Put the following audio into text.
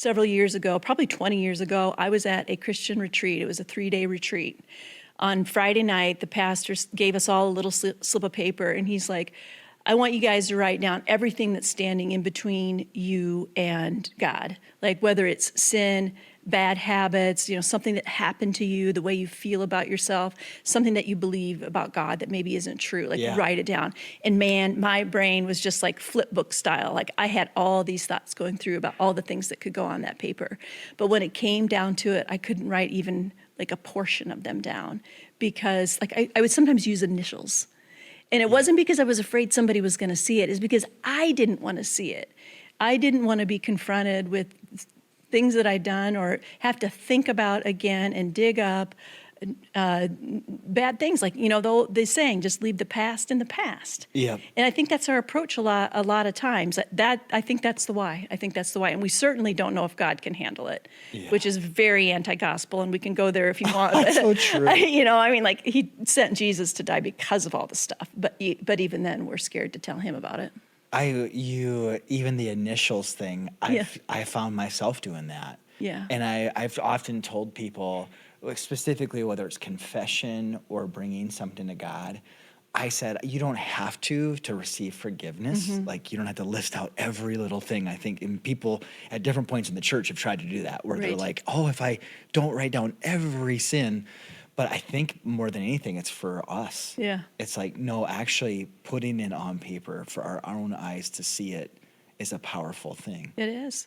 several years ago, probably 20 years ago, I was at a Christian retreat. It was a 3-day retreat. On Friday night, the pastor gave us all a little slip of paper, and he's like, I want you guys to write down everything that's standing in between you and God, like whether it's sin, bad habits, something that happened to you, the way you feel about yourself, something that you believe about God that maybe isn't true, like Yeah. write it down. And man, my brain was just like flip book style. Like I had all these thoughts going through about all the things that could go on that paper. But when it came down to it, I couldn't write even like a portion of them down because like I would sometimes use initials. And it wasn't because I was afraid somebody was going to see it. It's because I didn't want to see it. I didn't want to be confronted with things that I'd done or have to think about again and dig up bad things. Like, the saying, just leave the past in the past. Yeah. And I think that's our approach a lot of times. I think that's the why. I think that's the why. And we certainly don't know if God can handle it, Yeah. which is very anti-gospel. And we can go there if you want. That's so true. Like he sent Jesus to die because of all the stuff. But even then, we're scared to tell him about it. Even the initials thing, I found myself doing that. Yeah. And I've often told people, like specifically whether it's confession or bringing something to God, I said, you don't have to receive forgiveness. Mm-hmm. Like you don't have to list out every little thing. I think, and people at different points in the church have tried to do that where they're Right. like, oh, if I don't write down every sin. But I think more than anything, it's for us. Yeah. It's like, no, actually putting it on paper for our own eyes to see it is a powerful thing. It is.